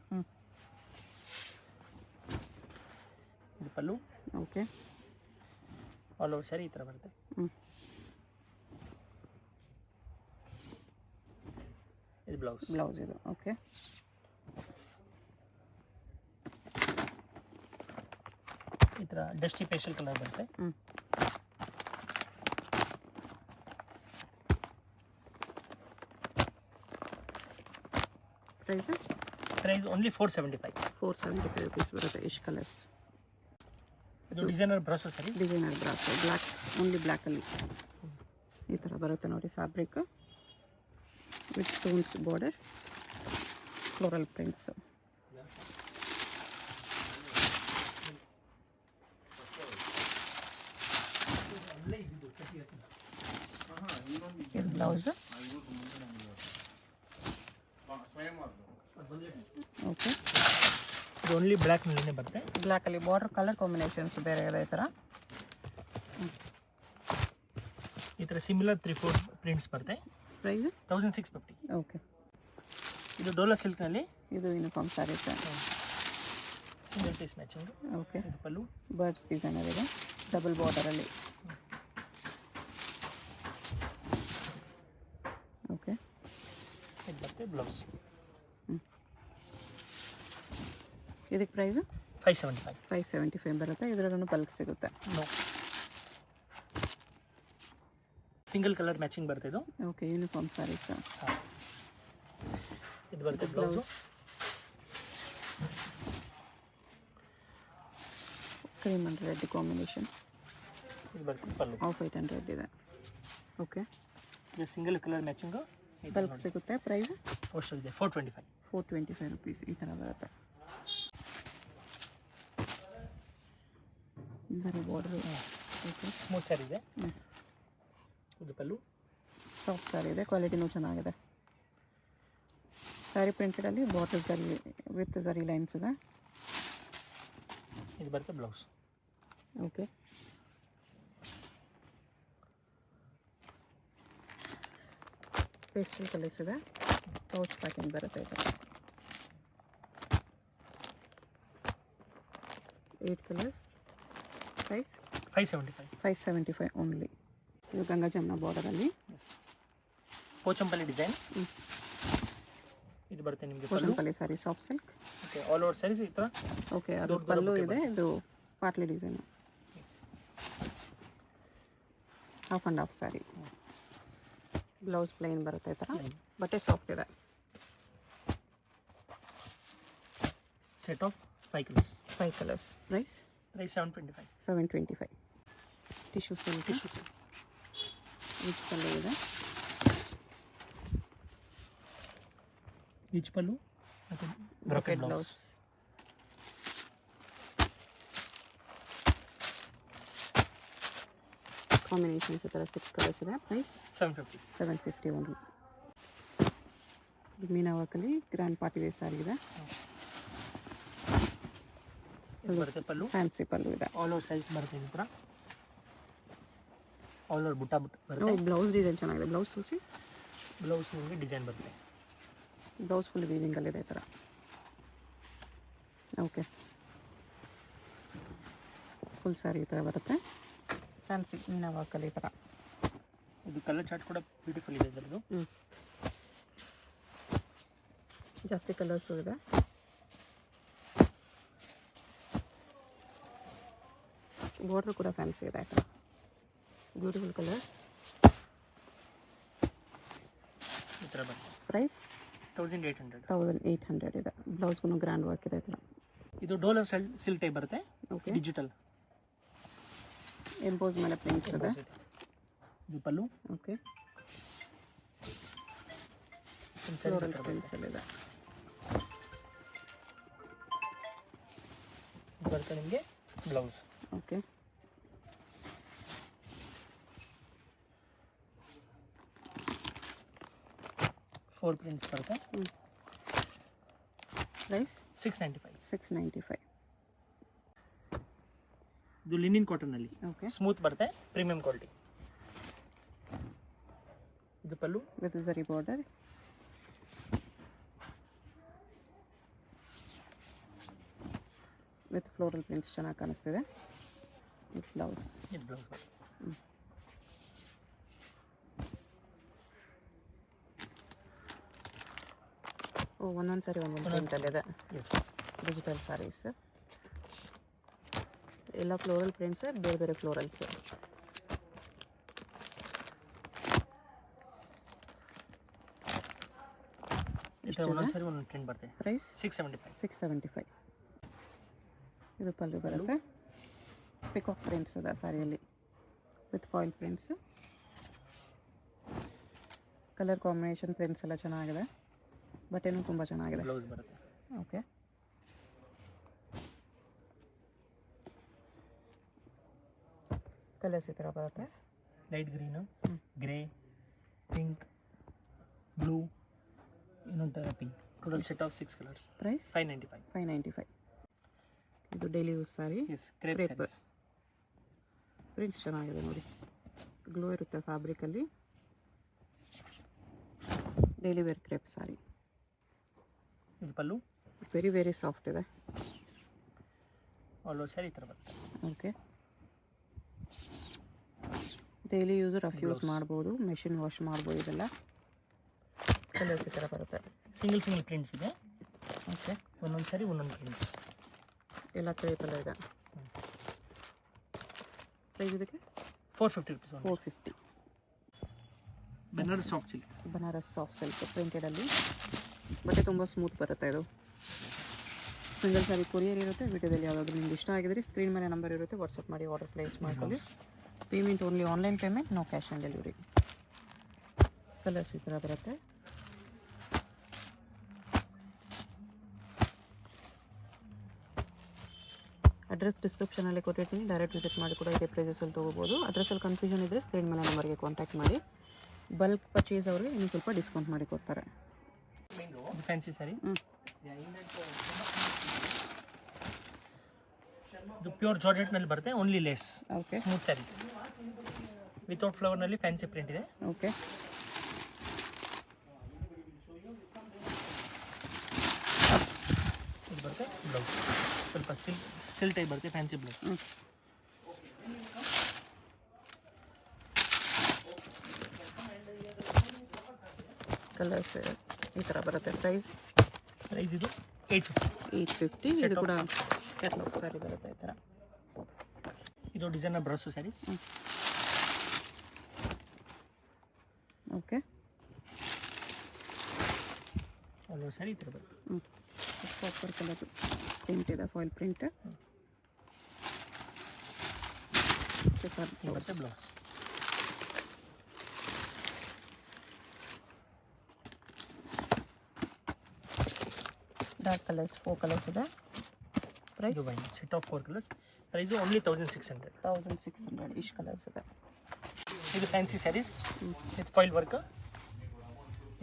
ಇದು pallu. Okay. All over sari ಈ ಥರ ಬರುತ್ತೆ. ಇದು ಬ್ಲೌಸ್ ಇದು. ಓಕೆ. ಈ ಥರ ಡಸ್ಟಿ ಪೇಸ್ಟಲ್ ಕಲರ್ ಬರುತ್ತೆ. Price only 475. 475 rupees ಬರುತ್ತೆ. ಇಶ್ ಕಲರ್ಸ್. ಇದು designer brasso sari. Designer brasso black, only ಬ್ಲ್ಯಾಕಲ್ಲಿ ಈ ಥರ ಬರುತ್ತೆ ನೋಡಿ. Fabric with stones border, floral prints. ಇದು ಬ್ಲೌಸ್. ಓಕೆ. ಇದು ಓನ್ಲಿ ಬ್ಲ್ಯಾಕ್ನಲ್ಲೇ ಬರುತ್ತೆ. ಬ್ಲ್ಯಾಕಲ್ಲಿ ಬಾರ್ಡರ್ ಕಲರ್ ಕಾಂಬಿನೇಷನ್ಸ್ ಬೇರೆ ಇದೆ ಈ ಥರ. ಈ ಥರ ಸಿಮಿಲರ್ 3-4 ಪ್ರಿಂಟ್ಸ್ ಬರುತ್ತೆ. ಪ್ರೈಸ್ 1650. ಓಕೆ. ಇದು ಡೋಲಾ ಸಿಲ್ಕ್ನಲ್ಲಿ. ಇದು uniform sari single piece matching. Okay. ಇದು ಪಲ್ಲು. ಬರ್ಡ್ಸ್ ಡಿಸೈನರ್ ಇದೆ, ಡಬಲ್ ಬಾರ್ಡರಲ್ಲಿ. ಓಕೆ. ಇದು ಬರುತ್ತೆ ಬ್ಲೌಸ್. ಇದಕ್ಕೆ ಪ್ರೈಸ್ 575. 575 ಬರುತ್ತೆ. ಇದರಲ್ಲೂ ಬಲ್ಕ್ ಸಿಗುತ್ತೆ. ಸಿಂಗಲ್ ಕಲರ್ ಮ್ಯಾಚಿಂಗ್ ಬರುತ್ತೆ ಇದು. ಓಕೆ. ಯೂನಿಫಾರ್ಮ್ ಸ್ಯಾರೀಸ್. ಇದು ಬರುತ್ತೆ blouse. Cream and red combination. ಇದು ಬರುತ್ತೆ ಪಲ್ಲು. ಆಫ್ ವೈಟ್ ಅಂಡ್ ರೆಡ್ ಇದೆ. ಓಕೆ. ಇದು ಸಿಂಗಲ್ ಕಲರ್ ಮ್ಯಾಚಿಂಗು. ಬಲ್ಕ್ ಸಿಗುತ್ತೆ. ಪ್ರೈಸ್ ಅಷ್ಟಿದೆ 425. 425 rupees ಈ ಥರ ಬರುತ್ತೆ. ಸರಿ ಬಾರ್ಡರ್. ಓಕೆ. ಸ್ಮೂತ್ ಸ್ಯಾರಿ ಇದೆ. ಇದು ಪಲ್ಲು. ಸಾಫ್ಟ್ ಸ್ಯಾರಿ ಇದೆ, ಕ್ವಾಲಿಟಿನೂ ಚೆನ್ನಾಗಿದೆ. ಸ್ಯಾರಿ ಪ್ರಿಂಟೆಡಲ್ಲಿ ಬಾರ್ಡರ್ ಜರಿ ವಿತ್ ಜರಿ ಲೈನ್ಸ್ ಇದೆ. ಇದು ಬರುತ್ತೆ ಬ್ಲೌಸ್. ಓಕೆ. ಪೇಸ್ಟಲ್ ಕಲರ್ಸ್ ಇದೆ. ಪೌಚ್ ಪ್ಯಾಕಿಂಗ್ ಬರುತ್ತೆ ಈ ಥರ. 8 ಕಲರ್ಸ್. ಪ್ರೈಸ್ 575. 575 ಓನ್ಲಿ. ಇದು ಗಂಗಾ ಜಮ್ನ ಬಾರ್ಡರಲ್ಲಿ. ಪೋಚಂಪಲ್ಲಿ ಡಿಸೈನ್. ಇದು ಬರುತ್ತೆ ನಿಮಗೆ Pochampally sari soft silk. Okay. All over saris ಈ ಥರ. ಓಕೆ. ಅದು ಪಲ್ಲು ಇದೆ. ಇದು ಪಾಟ್ಲಿ design. Half and half sari. Blouse plain ಬರುತ್ತೆ ಈ ಥರ. ಬಟ್ಟೆ ಸಾಫ್ಟ್ ಇದೆ. Set of 5 colours. 5 colours. Price 725. 725. Tissue silk. Tissue silk. Rich pallu ಇದೆ. ರಿಚ್ ಪಲ್ಲು ಮತ್ತು ಬ್ರೊಕೆಟ್ ಬ್ಲೌಸ್. ಕಾಂಬಿನೇಷನ್ಸ್ ಈ ಥರ 6 ಕಲರ್ಸ್ ಇದೆ. ಪ್ರೈಸ್ 750. 750 ಓನ್ಲಿ. ಮೀನಾ ವರ್ಕಲ್ಲಿ ಗ್ರ್ಯಾಂಡ್ ಪಾರ್ಟಿ ವೇರ್ ಸ್ಯಾರಿ ಇದೆ. ಬರುತ್ತೆ ಪಲ್ಲು. ಫ್ಯಾನ್ಸಿ ಪಲ್ಲು ಇದೆ. ಆಲ್ ಓವರ್ ಸೈಜ್ ಬರುತ್ತೆ ಈ ಥರ. ಆಲ್ ಓವರ್ ಬುಟ್ಟ ಬರುತ್ತೆ. ಬ್ಲೌಸ್ ಡಿಸೈನ್ ಚೆನ್ನಾಗಿದೆ. ಬ್ಲೌಸ್ ತೋರಿಸಿ. ಬ್ಲೌಸ್ ನಿಮಗೆ ಡಿಸೈನ್ ಬರುತ್ತೆ. ಬ್ಲೌಸ್ ಫುಲ್ ವೀವಿಂಗಲ್ಲಿದೆ ಈ ಥರ. ಓಕೆ. ಫುಲ್ ಸ್ಯಾರಿ ಈ ಥರ ಬರುತ್ತೆ. ಫ್ಯಾನ್ಸಿ ಮೀನಾ ವರ್ಕಲ್ಲಿ ಈ ಥರ. ಇದು ಕಲರ್ ಚಾರ್ಟ್ ಕೂಡ ಬ್ಯೂಟಿಫುಲ್ ಇದೆ ಇದರದ್ದು. ಜಾಸ್ತಿ ಕಲರ್ಸು ಇದೆ. ಬಾರ್ಡರ್ ಕೂಡ ಫ್ಯಾನ್ಸಿ ಇದೆ ಆಯಿತಾ. Beautiful colours. ಈ ಥರ ಬರುತ್ತೆ. ಪ್ರೈಸ್ 1800. 1800 ಇದೆ. ಬ್ಲೌಸ್ಗೂ ಗ್ರ್ಯಾಂಡ್ ವರ್ಕ್ ಇದೆ. ಇದು ಡೋಲರ್ ಸಿಲ್ಕ್ ಟೈಪ್ ಬರುತ್ತೆ. ಓಕೆ. ಡಿಜಿಟಲ್ ಎಂಬೋಸ್ ಮೇಲೆ ಪ್ರಿಂಟ್ಸ್ ಇದೆ. ಇದು ಪಲ್ಲು. ಓಕೆ. ಫ್ಲೋರಲ್ ಪ್ರಿಂಟ್ಸ್ ಇದೆ. ಬರುತ್ತೆ ನಿಮಗೆ ಬ್ಲೌಸ್. ಓಕೆ. ಫೋರ್ ಪ್ರಿಂಟ್ಸ್ ಬರುತ್ತೆ. ಪ್ರೈಸ್ 695. 695. ಇದು ಲಿನಿನ್ ಕಾಟನ್ನಲ್ಲಿ ಓಕೆ. ಸ್ಮೂತ್ ಬರುತ್ತೆ, ಪ್ರೀಮಿಯಂ ಕ್ವಾಲಿಟಿ. ಇದು pallu with zari border. With floral prints ಚೆನ್ನಾಗಿ ಕಾಣಿಸ್ತಿದೆ. With blouse. ಇದು ಬ್ಲೌಸ್ ಬರುತ್ತೆ. ಒಂದೊಂದು ಸಾರಿ ಒಂದೊಂದು ಪ್ರಿಂಟಲ್ಲಿದೆ. ಎಸ್. ಡಿಜಿಟಲ್ ಸಾರೀಸ್ ಎಲ್ಲ ಫ್ಲೋರಲ್ ಪ್ರಿಂಟ್ಸ್, ಬೇರೆ ಬೇರೆ ಫ್ಲೋರಲ್ಸ್. ಈ ಥರ ಒಂದೊಂದು ಸಾರಿ ಒಂದೊಂದು ಪ್ರಿಂಟ್ ಬರುತ್ತೆ. ಪ್ರೈಸ್ 675. 675. ಇದು ಪಲ್ಲು ಬರುತ್ತೆ. ಪಿಕಾಕ್ ಪ್ರಿಂಟ್ಸ್ ಇದೆ ಸಾರಿಯಲ್ಲಿ with foil prints. Colour combination prints ಎಲ್ಲ ಚೆನ್ನಾಗಿದೆ. ಬಟ್ಟೆನೂ ತುಂಬ ಚೆನ್ನಾಗಿದೆ. ಬ್ಲೌಸ್ ಬರುತ್ತೆ. ಓಕೆ. ಕಲರ್ಸ್ ಈ ಥರ ಬರುತ್ತೆ. Light green, grey, pink, blue, ಇನ್ನೊಂದು ಥರ pink. Total set of 6 colours. Price 595. 595. ಇದು daily use sari. Yes. Crepe crepe saris. Prints ಚೆನ್ನಾಗಿದೆ ನೋಡಿ. ಗ್ಲೋ ಇರುತ್ತೆ ಫ್ಯಾಬ್ರಿಕಲ್ಲಿ. Daily wear crepe sari. ಇದು ಪಲ್ಲು. ವೆರಿ ವೆರಿ ಸಾಫ್ಟ್ ಇದೆ. ಆಲ್ ಓವರ್ ಸ್ಯಾರಿ ಈ ಥರ ಬರುತ್ತೆ. Okay. Daily use rough use ಮಾಡ್ಬೋದು, ಮೆಷಿನ್ ವಾಶ್ ಮಾಡ್ಬೋದು. ಇದೆಲ್ಲ ಕಲರ್ಸ್ ಈ ಥರ ಬರುತ್ತೆ. ಸಿಂಗಲ್ ಪ್ರಿಂಟ್ಸ್ ಇದೆ. ಓಕೆ. ಒಂದೊಂದು ಸಾರಿ ಒಂದೊಂದು ಪ್ರಿಂಟ್ಸ್. ಎಲ್ಲ ಕ್ರೇಪ್ ಎಲ್ಲ ಇದೆ. ಪ್ರೈಸ್ ಇದಕ್ಕೆ 450 rupees. 450. Banaras soft silk. Banaras soft silk ಪ್ರಿಂಟೆಡಲ್ಲಿ. ಬಟ್ಟೆ ತುಂಬ ಸ್ಮೂತ್ ಬರುತ್ತೆ. ಇದು ಸಿಂಗಲ್ ಸಾರಿ ಕೊರಿಯರ್ ಇರುತ್ತೆ. ವಿಡಿಯೋದಲ್ಲಿ ಯಾವುದಾದ್ರು ನಿಮ್ಗೆ ಇಷ್ಟ ಆಗಿದ್ರೆ ಸ್ಕ್ರೀನ್ ಮೇಲೆ ನಂಬರ್ ಇರುತ್ತೆ, ವಾಟ್ಸಪ್ ಮಾಡಿ ಆರ್ಡರ್ ಪ್ಲೇಸ್ ಮಾಡ್ಕೊಳ್ಳಿ. Payment only online payment, no cash on delivery. Colours ಈ ಥರ ಬರುತ್ತೆ. ಅಡ್ರೆಸ್ ಡಿಸ್ಕ್ರಿಪ್ಷನಲ್ಲಿ ಕೊಟ್ಟಿರ್ತೀನಿ, ಡೈರೆಕ್ಟ್ ವಿಸಿಟ್ ಮಾಡಿ ಕೂಡ ಇದೇ ಪ್ರೈಸಸಲ್ಲಿ ತೊಗೋಬೋದು. ಅಡ್ರೆಸ್ಸಲ್ಲಿ ಕನ್ಫ್ಯೂಷನ್ ಇದ್ದರೆ ಸ್ಕ್ರೀನ್ ಮೇಲೆ ನಂಬರ್ಗೆ ಕಾಂಟ್ಯಾಕ್ಟ್ ಮಾಡಿ. ಬಲ್ಕ್ ಪರ್ಚೇಸ್ ಅವ್ರಿಗೆ ಇನ್ನೂ ಸ್ವಲ್ಪ ಡಿಸ್ಕೌಂಟ್ ಮಾಡಿ ಕೊಡ್ತಾರೆ. ಫ್ಯಾನ್ಸಿ ಸ್ಯಾರಿ. ಇದು ಪ್ಯೂರ್ ಜಾರ್ಜೆಟ್ನಲ್ಲಿ ಬರುತ್ತೆ, only lace. Okay. Smooth sari without ಫ್ಲವರ್ನಲ್ಲಿ ಫ್ಯಾನ್ಸಿ ಪ್ರಿಂಟ್ ಇದೆ. ಓಕೆ. ಇದು ಬರುತ್ತೆ ಬ್ಲೌಸ್. ಸ್ವಲ್ಪ ಸಿಲ್ಕ್ ಟೈಪ್ ಬರುತ್ತೆ, ಫ್ಯಾನ್ಸಿ ಬ್ಲೌಸ್. ಕಲರ್ಸ್ ಈ ಥರ ಬರುತ್ತೆ. ಪ್ರೈಸ್ ಇದು 850. ಇದು ಕೂಡ ಕ್ಯಾಟ್ಲಾಗ್ ಸಾರಿ ಬರುತ್ತೆ ಈ ಥರ. ಇದು ಡಿಸೈನರ್ ಬ್ರೌಸು ಸ್ಯಾರೀಸ್. ಓಕೆ. ಅಲ್ಲೂ ಸ್ಯಾರಿ ಈ ಥರ ಬರುತ್ತೆ. ಕಾಪರ್ ಕಲರ್ ಪ್ರಿಂಟ್ ಇದೆ, ಫಾಯಿಲ್ ಪ್ರಿಂಟ್. ಮತ್ತೆ ಬ್ಲೌಸ್. ಡಾರ್ಕ್ ಕಲರ್ಸ್ 4 ಕಲರ್ಸ್ ಇದೆ. Price set of 4 colours. Price only 1600. 1600. ಇಷ್ಟು ಕಲರ್ಸ್ ಇದೆ. ಇದು fancy saris with foil work.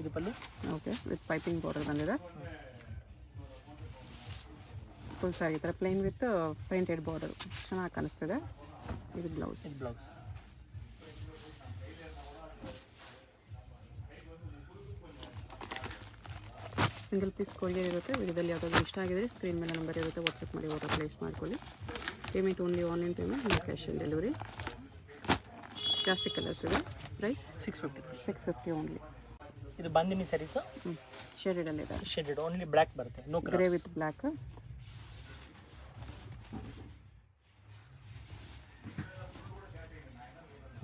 ಇದು pallu. Okay. With piping border ಬಂದಿದೆ. ಫುಲ್ ಸಾರಿ ಈ ಥರ ಪ್ಲೇನ್ ವಿತ್ ಪ್ರಿಂಟೆಡ್ ಬಾರ್ಡರ್ ಚೆನ್ನಾಗಿ ಕಾಣಿಸ್ತಿದೆ. ಇದು ಬ್ಲೌಸ್. ಇದು ಬ್ಲೌಸ್. ಸಿಂಗಲ್ ಪೀಸ್ ಕೊರಿಯರ್ ಇರುತ್ತೆ. ವಿಡಿಯೋದಲ್ಲಿ ಯಾವುದಾದ್ರು ಇಷ್ಟ ಆಗಿದ್ರೆ ಸ್ಕ್ರೀನ್ ಮೇಲೆ ನಂಬರ್ ಇರುತ್ತೆ, ವಾಟ್ಸಪ್ ಮಾಡಿ ಆರ್ಡರ್ ಪ್ಲೇಸ್ ಮಾಡ್ಕೊಳ್ಳಿ. Payment only online payment, no cash on delivery. ಜಾಸ್ತಿ ಕಲರ್ಸ್ ಇದೆ. ಪ್ರೈಸ್ 650. 650 ಓನ್ಲಿ. ಇದು ಬಾಂದಿನಿ ಸ್ಯಾರೀಸ್ ಶೇಡೆಡಲ್ಲಿದೆ. ಶೇಡೆಡ್ ಓನ್ಲಿ ಬ್ಲ್ಯಾಕ್ ಬರುತ್ತೆ, no grey colours. With black.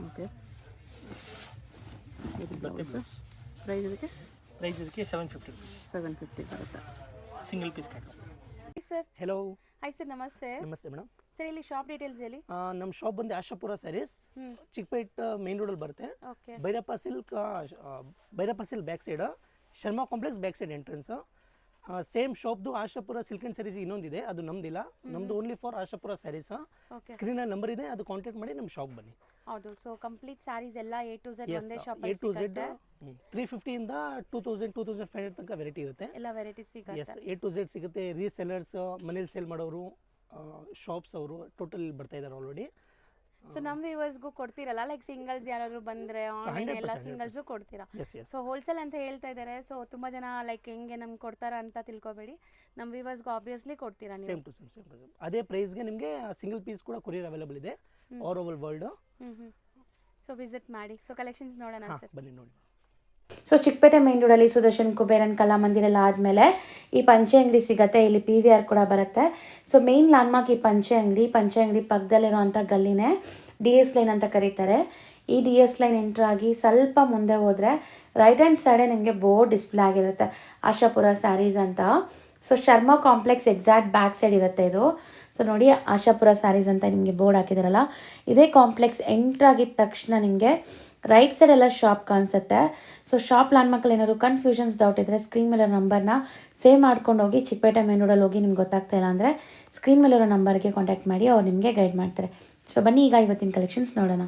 Okay, ಇದು ಬ್ಲೌಸ್. ಪ್ರೈಸ್ ಇದಕ್ಕೆ ಪ್ರೈಸ್ ಇದಕ್ಕೆ 750 rupees. 750 ಬರುತ್ತೆ. ಸಿಂಗಲ್ ಪೀಸ್ ಕ್ಯಾಟು. ಸರ್ ಹೆಲೋ, ಹಾಯ್ ಸರ್, ನಮಸ್ತೆ. ನಮಸ್ತೆ ಮೇಡಮ್. ಸರ್ ಇಲ್ಲಿ ಶಾಪ್ ಡೀಟೇಲ್ಸ್ ಹೇಳಿ. ನಮ್ಮ ಶಾಪ್ ಬಂದು ಆಶಾಪುರ ಸ್ಯಾರೀಸ್, ಚಿಕ್ಕಪೇಟ್ ಮೇನ್ ರೋಡಲ್ಲಿ ಬರುತ್ತೆ. Okay, Byrappa silk back side, Sharma complex back side entrance. Same ಶಾಪ್ದು ಆಶಾಪುರ ಸಿಲ್ಕ್ ಆ್ಯಂಡ್ ಸ್ಯಾರೀಸ್ ಇನ್ನೊಂದಿದೆ, ಅದು ನಮ್ದಿಲ್ಲ. ನಮ್ದು only for Ashapura saris. Okay, ಸ್ಕ್ರೀನಲ್ಲಿ ನಂಬರ್ ಇದೆ, ಅದು ಕಾಂಟ್ಯಾಕ್ಟ್ ಮಾಡಿ ನಮ್ಮ ಶಾಪ್ ಬನ್ನಿ. ಹೌದು. ಸೊ ಕಂಪ್ಲೀಟ್ ಸ್ಯಾರೀಸ್ ಎಲ್ಲ A to Z ಒಂದೇ ಶಾಪ್ A to Z 350 ಇಂದ 2000 2500 ತನಕ ವೆರೈಟಿ ಇರುತ್ತೆ. ಎಲ್ಲ ವೆರೈಟೀಸ್ ಸಿಗುತ್ತೆ. A to Z ಸಿಗುತ್ತೆ. ರೀಸೆಲ್ಲರ್ಸ್, ಮನೇಲಿ ಸೇಲ್ ಮಾಡೋರು, ಶಾಪ್ಸ್ ಅವರು ಟೋಟಲ್ ಬರ್ತಾ ಇದ್ದಾರೆ ಆಲ್ರೆಡಿ. ಸೊ ನಮ್ಮ ವ್ಯೂವರ್ಸ್ಗೂ ಕೊಡ್ತೀರಲ್ಲ, ಲೈಕ್ ಸಿಂಗಲ್ಸ್ ಯಾರಾದರೂ ಬಂದರೆ ಆನ್ಲೈನ್ ಎಲ್ಲ 100%, ಸಿಂಗಲ್ಸು ಕೊಡ್ತೀರಾ? S S. ಸೊ ಹೋಲ್ಸೇಲ್ ಅಂತ ಹೇಳ್ತಾ ಇದ್ದಾರೆ. ಸೊ ತುಂಬ ಜನ ಲೈಕ್ ಹೆಂಗೆ ನಮ್ಗೆ ಕೊಡ್ತಾರ ಅಂತ ತಿಳ್ಕೊಬೇಡಿ, ನಮ್ಮ ವ್ಯೂವರ್ಸ್ಗೂ ಆಬ್ವಿಯಸ್ಲಿ ಕೊಡ್ತೀರಾ ನೀವು. ಸೇಮ್ ಟು ಸೇಮ್ ಅದೇ ಪ್ರೈಸ್ಗೆ ನಿಮಗೆ ಸಿಂಗಲ್ ಪೀಸ್ ಕೂಡ ಕೊರಿಯರ್ ಅವೈಲೇಬಲ್ ಇದೆ all over world. So visit ಮಾಡಿ. ಸೊ ಕಲೆಕ್ಷನ್ಸ್ ನೋಡೋಣ ಸರ್. ಬನ್ನಿ ನೋಡಿ. ಸೊ ಚಿಕ್ಕಪೇಟೆ ಮೇನ್ ರೋಡಲ್ಲಿ ಸುದರ್ಶನ್ ಕುಬೇರನ್ ಕಲಾಮಂದಿರ ಎಲ್ಲ ಆದಮೇಲೆ ಈ ಪಂಚೆ ಅಂಗಡಿ ಸಿಗುತ್ತೆ. ಇಲ್ಲಿ PVR ಕೂಡ ಬರುತ್ತೆ. ಸೊ ಮೇನ್ ಲ್ಯಾಂಡ್ಮಾರ್ಕ್ ಈ ಪಂಚೆ ಅಂಗಡಿ ಪಕ್ಕದಲ್ಲಿರುವಂಥ ಗಲ್ಲಿನೇ DS ಲೈನ್ ಅಂತ ಕರೀತಾರೆ. ಈ DS ಲೈನ್ ಎಂಟ್ರ್ ಆಗಿ ಸ್ವಲ್ಪ ಮುಂದೆ ಹೋದರೆ ರೈಟ್ ಹ್ಯಾಂಡ್ ಸೈಡೇ ನಿಮಗೆ ಬೋರ್ಡ್ ಡಿಸ್ಪ್ಲೇ ಆಗಿರುತ್ತೆ, ಆಶಾಪುರ ಸ್ಯಾರೀಸ್ ಅಂತ. So Sharma complex exact back side ಇರುತ್ತೆ ಇದು. ಸೊ ನೋಡಿ, ಆಶಾಪುರ ಸ್ಯಾರೀಸ್ ಅಂತ ನಿಮಗೆ ಬೋರ್ಡ್ ಹಾಕಿದಾರಲ್ಲ, ಇದೇ ಕಾಂಪ್ಲೆಕ್ಸ್ ಎಂಟ್ರ್ ಆಗಿದ ತಕ್ಷಣ ನಿಮಗೆ ರೈಟ್ ಸೈಡ್ ಎಲ್ಲ ಶಾಪ್ ಕಾಣಿಸುತ್ತೆ. ಸೊ ಶಾಪ್ ಲ್ಯಾಂಡ್ಮಾರ್ಕಲ್ಲಿ ಏನಾದ್ರು ಕನ್ಫ್ಯೂಷನ್ಸ್ ಡೌಟ್ ಇದ್ದರೆ ಸ್ಕ್ರೀನ್ ಮೇಲೆ ನಂಬರ್ನ ಸೇವ್ ಮಾಡ್ಕೊಂಡು ಹೋಗಿ. ಚಿಕ್ಕಪೇಟೆ ಮೇನ್ ರೋಡಲ್ಲಿ ಹೋಗಿ ನಿಮ್ಗೆ ಗೊತ್ತಾಗ್ತಾ ಇಲ್ಲ ಅಂದರೆ ಸ್ಕ್ರೀನ್ ಮೇಲಿರೋ ನಂಬರ್ಗೆ ಕಾಂಟ್ಯಾಕ್ಟ್ ಮಾಡಿ, ಅವ್ರು ನಿಮಗೆ ಗೈಡ್ ಮಾಡ್ತಾರೆ. ಸೊ ಬನ್ನಿ ಈಗ ಇವತ್ತಿನ ಕಲೆಕ್ಷನ್ಸ್ ನೋಡೋಣ.